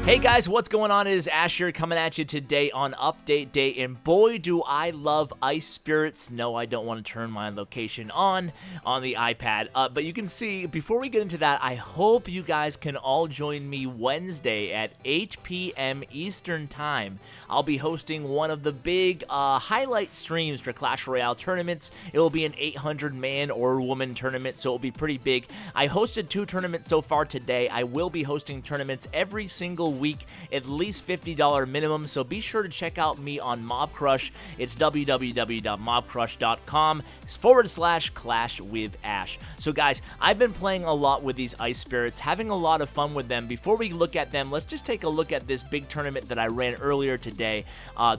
Hey guys, what's going on? It is Ash here coming at you today on Update Day, and boy do I love Ice Spirits. No, I don't want to turn my location on the iPad, but you can see, before we get into that, I hope you guys can all join me Wednesday at 8 p.m. Eastern Time. I'll be hosting one of the big highlight streams for Clash Royale tournaments. It will be an 800-man or woman tournament, so it will be pretty big. I hosted 2 tournaments so far today. I will be hosting tournaments every single week, at least $50 minimum, so be sure to check out me on Mob Crush. It's www.mobcrush.com/ClashWithAsh. So guys, I've been playing a lot with these Ice Spirits, having a lot of fun with them. Before we look at them, let's just take a look at this big tournament that I ran earlier today.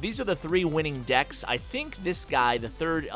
These are the 3 winning decks. I think this guy, the third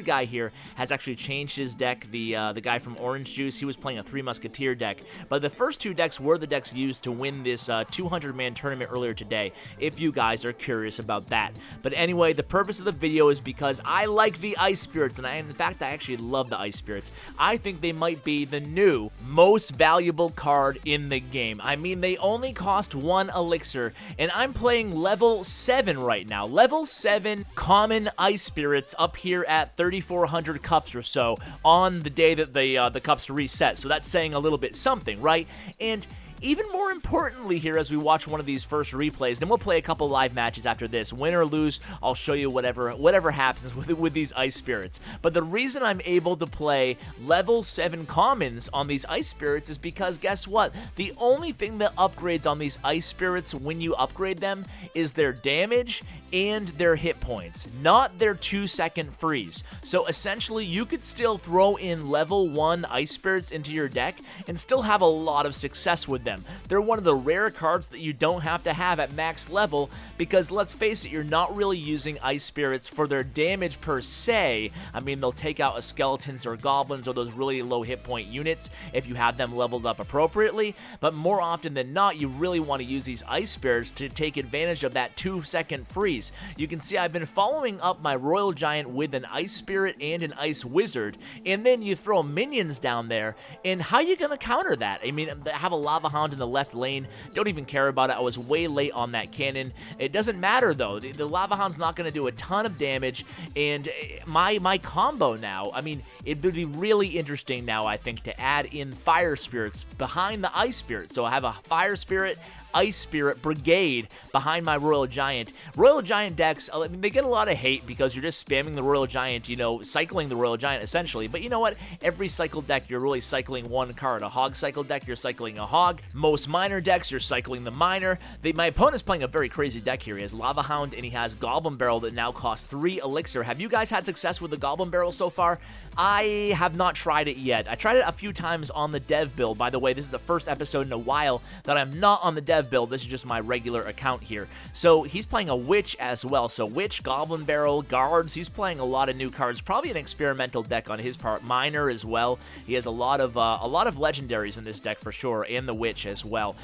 guy here, has actually changed his deck. The guy from Orange Juice, he was playing a 3 Musketeer deck, but the first 2 decks were the decks used to win this 200-man tournament earlier today, if you guys are curious about that. But anyway, the purpose of the video is because I like the Ice Spirits, and in fact, I actually love the Ice Spirits. I think they might be the new most valuable card in the game. I mean, they only cost 1 elixir, and I'm playing level 7 right now. Level 7 common Ice Spirits up here at 3,400 cups or so on the day that the cups reset, so that's saying a little bit something, right? And even more importantly here, as we watch one of these first replays, then we'll play a couple live matches after this. Win or lose, I'll show you whatever happens with these Ice Spirits. But the reason I'm able to play level 7 commons on these Ice Spirits is because, guess what? The only thing that upgrades on these Ice Spirits when you upgrade them is their damage and their hit points, not their 2-second freeze. So essentially, you could still throw in level 1 Ice Spirits into your deck and still have a lot of success with them. They're one of the rare cards that you don't have to have at max level, because let's face it, you're not really using Ice Spirits for their damage per se. I mean, they'll take out a skeletons or goblins or those really low hit point units if you have them leveled up appropriately, but more often than not, you really want to use these Ice Spirits to take advantage of that 2-second freeze. You can see I've been following up my Royal Giant with an Ice Spirit and an Ice Wizard, and then you throw minions down there, and how are you going to counter that? I mean, have a Lava Hound in the left lane, don't even care about it. I was way late on that cannon. It doesn't matter though, the Lava Hound's not going to do a ton of damage, and my combo now, I mean, it would be really interesting now, I think, to add in Fire Spirits behind the Ice Spirit. So I have a Fire Spirit, Ice Spirit brigade behind my Royal Giant. Royal Giant decks, I mean, they get a lot of hate because you're just spamming the Royal Giant, you know, cycling the Royal Giant essentially. But you know what? Every cycle deck, you're really cycling one card. A Hog cycle deck, you're cycling a Hog. Most Miner decks, you're cycling the Miner. My opponent's playing a very crazy deck here. He has Lava Hound and he has Goblin Barrel that now costs 3 elixir. Have you guys had success with the Goblin Barrel so far? I have not tried it yet. I tried it a few times on the dev build. By the way, this is the first episode in a while that I'm not on the dev build. This is just my regular account here. So he's playing a Witch as well. So Witch, Goblin Barrel, Guards. He's playing a lot of new cards. Probably an experimental deck on his part. Miner as well. He has a lot of legendaries in this deck for sure, and the Witch as well.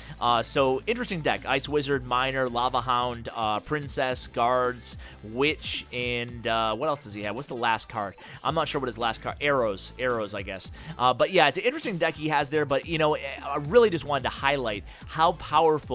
So interesting deck. Ice Wizard, Miner, Lava Hound, Princess, Guards, Witch, and what else does he have? What's the last card? I'm not sure what his last card. Arrows, I guess. But yeah, it's an interesting deck he has there. But you know, I really just wanted to highlight how powerful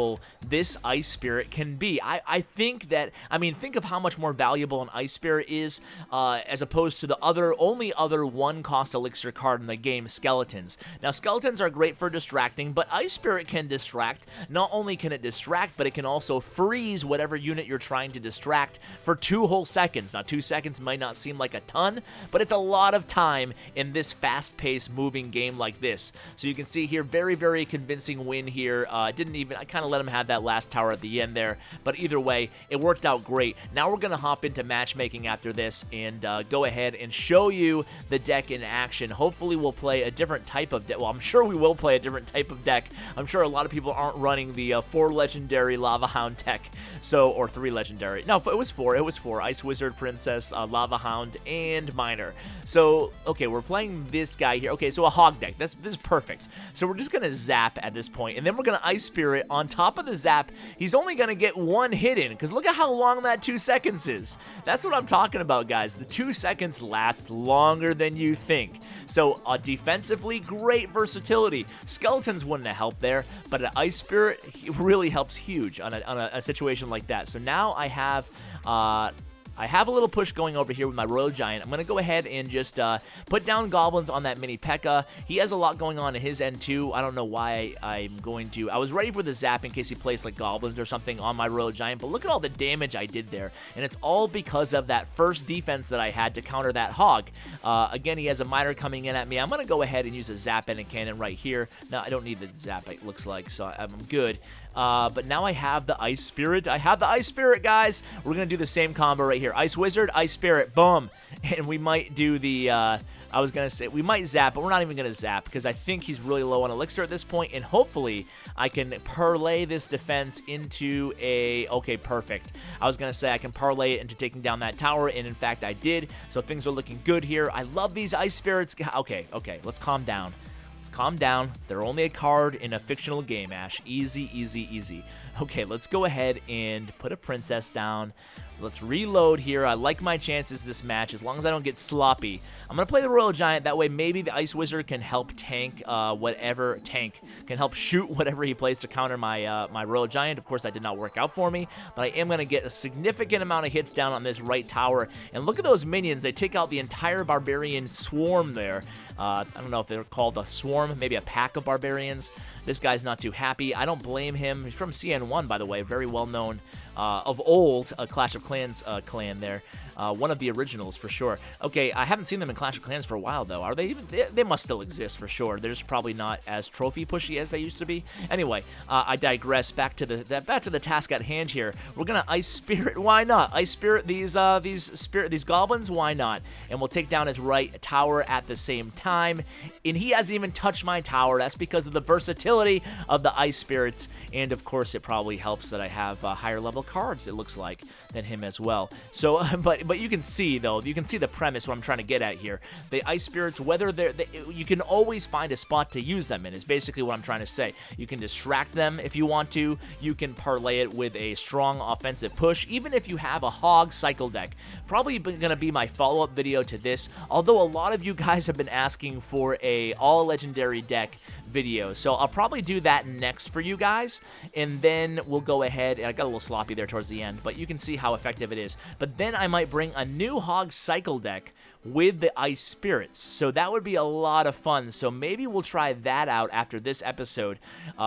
this Ice Spirit can be. I think that, I mean, think of how much more valuable an Ice Spirit is as opposed to the only other 1-cost elixir card in the game, Skeletons. Now, Skeletons are great for distracting, but Ice Spirit can distract. Not only can it distract, but it can also freeze whatever unit you're trying to distract for 2 whole seconds. Now, 2 seconds might not seem like a ton, but it's a lot of time in this fast-paced moving game like this. So you can see here, very, very convincing win here. I kind of let him have that last tower at the end there, but either way, it worked out great. Now we're going to hop into matchmaking after this and go ahead and show you the deck in action. Hopefully we'll play a different type of deck. Well, I'm sure we will play a different type of deck. I'm sure a lot of people aren't running the 4 legendary Lava Hound deck, or 3 legendary. No, it was 4. Ice Wizard, Princess, Lava Hound, and Miner. So so, okay, we're playing this guy here. Okay, so a hog deck. This is perfect. So we're just going to zap at this point, and then we're going to Ice Spirit. On top of the zap, he's only going to get 1 hit in, because look at how long that 2 seconds is. That's what I'm talking about, guys. The 2 seconds lasts longer than you think. So defensively, great versatility. Skeletons wouldn't have helped there, but an Ice Spirit really helps huge on a situation like that. So now I have a little push going over here with my Royal Giant. I'm going to go ahead and just put down goblins on that mini P.E.K.K.A. He has a lot going on in his end too. I don't know why I'm going to. I was ready for the zap in case he placed like goblins or something on my Royal Giant, but look at all the damage I did there. And it's all because of that first defense that I had to counter that hog. Again, he has a miner coming in at me. I'm going to go ahead and use a zap and a cannon right here. Now, I don't need the zap, it looks like, so I'm good. But now I have the Ice Spirit. I have the Ice Spirit, guys. We're going to do the same combo right here. Ice Wizard, Ice Spirit, boom. And we might do the, I was going to say, we might zap, but we're not even going to zap because I think he's really low on elixir at this point, and hopefully I can parlay this defense into a, okay, perfect. I was going to say I can parlay it into taking down that tower, and in fact I did, so things are looking good here. I love these Ice Spirits. Okay, let's calm down. Calm down. They're only a card in a fictional game, Ash. Easy, easy, easy. Okay, let's go ahead and put a princess down. Let's reload here. I like my chances this match as long as I don't get sloppy. I'm going to play the Royal Giant. That way maybe the Ice Wizard can help tank can help shoot whatever he plays to counter my my Royal Giant. Of course, that did not work out for me, but I am going to get a significant amount of hits down on this right tower. And look at those minions. They take out the entire barbarian swarm there. I don't know if they're called a swarm, maybe a pack of barbarians. This guy's not too happy. I don't blame him. He's from CN1, by the way, very well known of old, a Clash of Clans clan there. One of the originals for sure. Okay, I haven't seen them in Clash of Clans for a while though. Are they even? They must still exist for sure. They're just probably not as trophy pushy as they used to be. Anyway, I digress. Back to the task at hand here. We're gonna Ice Spirit. Why not? Ice Spirit these goblins. Why not? And we'll take down his right tower at the same time. And he hasn't even touched my tower. That's because of the versatility of the Ice Spirits. And of course, it probably helps that I have higher level cards. It looks like than him as well. So, but you can see though, you can see the premise what I'm trying to get at here. The Ice Spirits, whether you can always find a spot to use them in, is basically what I'm trying to say. You can distract them if you want to. You can parlay it with a strong offensive push, even if you have a hog cycle deck. Probably gonna be my follow-up video to this, although a lot of you guys have been asking for a all legendary deck video, so I'll probably do that next for you guys, and then we'll go ahead, and I got a little sloppy there towards the end, but you can see how effective it is. But then I might bring a new hog cycle deck with the Ice Spirits, so that would be a lot of fun. So maybe we'll try that out after this episode.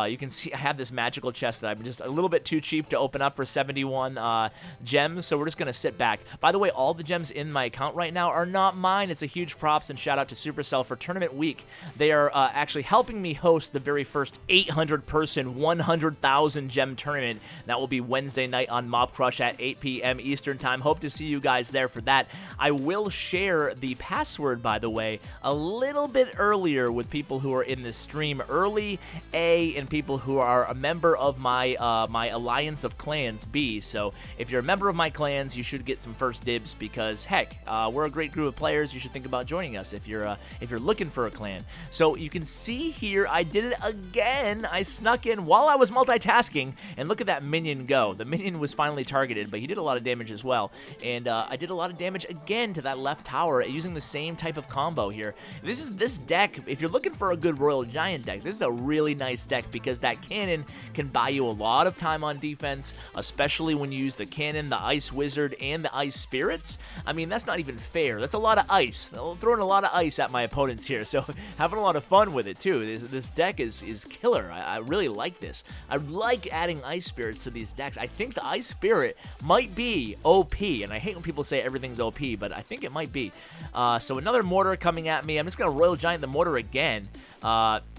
You can see I have this magical chest that I'm just a little bit too cheap to open up for 71 gems, so we're just gonna sit back. By the way, all the gems in my account right now are not mine. It's a huge props and shout out to Supercell for Tournament Week. They are actually helping me host the very first 800-person 100,000 gem tournament. That will be Wednesday night on Mob Crush at 8 p.m. Eastern time. Hope to see you guys there for that. I will share the password, by the way, a little bit earlier with people who are in the stream early, A, and people who are a member of my my Alliance of Clans, B. So if you're a member of my clans, you should get some first dibs because, heck, we're a great group of players. You should think about joining us if you're looking for a clan. So you can see here, I did it again. I snuck in while I was multitasking, and look at that minion go. The minion was finally targeted, but he did a lot of damage as well. And I did a lot of damage again to that left tower using the same type of combo here. This deck, if you're looking for a good Royal Giant deck, this is a really nice deck because that cannon can buy you a lot of time on defense, especially when you use the cannon, the Ice Wizard, and the Ice Spirits. I mean, that's not even fair. That's a lot of ice. I'm throwing a lot of ice at my opponents here, so having a lot of fun with it too. This deck is killer. I really like this. I like adding Ice Spirits to these decks. I think the Ice Spirit might be OP, and I hate when people say everything's OP, but I think it might be. So another mortar coming at me. I'm just going to Royal Giant the mortar again.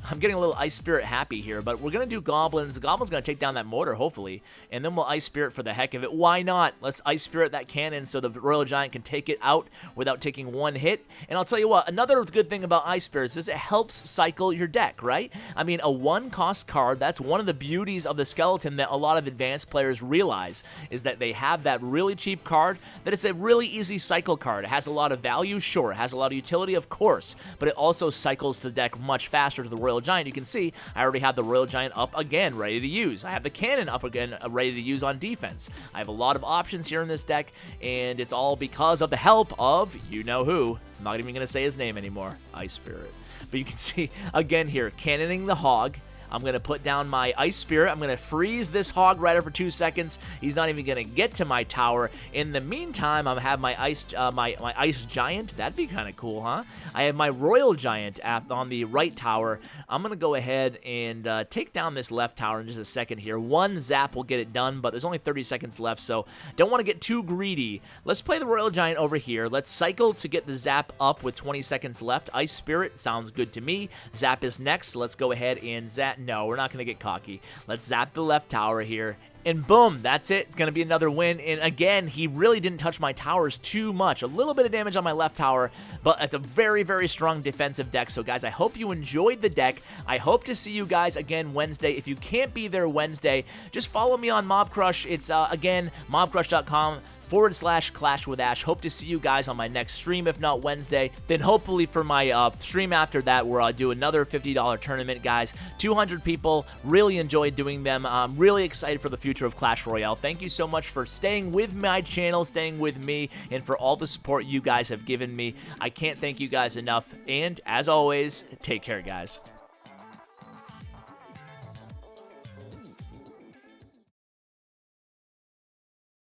I'm getting a little Ice Spirit happy here, but we're going to do Goblins. The Goblin's going to take down that mortar, hopefully, and then we'll Ice Spirit for the heck of it. Why not? Let's Ice Spirit that cannon so the Royal Giant can take it out without taking one hit. And I'll tell you what, another good thing about Ice Spirits is it helps cycle your deck, right? I mean, a 1-cost card, that's one of the beauties of the Skeleton that a lot of advanced players realize, is that they have that really cheap card, that it's a really easy cycle card. It has a lot of value, sure. It has a lot of utility, of course, but it also cycles the deck much faster to the Royal Giant. You can see I already have the Royal Giant up again, ready to use. I have the cannon up again, ready to use on defense. I have a lot of options here in this deck, and it's all because of the help of you-know-who. I'm not even going to say his name anymore. Ice Spirit. But you can see, again here, cannoning the Hog. I'm going to put down my Ice Spirit. I'm going to freeze this Hog Rider for 2 seconds. He's not even going to get to my tower. In the meantime, I'm going to have my Ice Giant. That'd be kind of cool, huh? I have my Royal Giant on the right tower. I'm going to go ahead and take down this left tower in just a second here. One zap will get it done, but there's only 30 seconds left, so don't want to get too greedy. Let's play the Royal Giant over here. Let's cycle to get the zap up with 20 seconds left. Ice Spirit sounds good to me. Zap is next. Let's go ahead and zap. No, we're not going to get cocky. Let's zap the left tower here. And boom, that's it. It's going to be another win. And again, he really didn't touch my towers too much. A little bit of damage on my left tower, but it's a very, very strong defensive deck. So guys, I hope you enjoyed the deck. I hope to see you guys again Wednesday. If you can't be there Wednesday, just follow me on Mob Crush. It's, again, mobcrush.com/ClashWithAsh. Hope to see you guys on my next stream, if not Wednesday. Then hopefully for my stream after that, where I'll do another $50 tournament, guys. 200 people. Really enjoyed doing them. I'm really excited for the future of Clash Royale. Thank you so much for staying with my channel, staying with me, and for all the support you guys have given me. I can't thank you guys enough. And as always, take care, guys.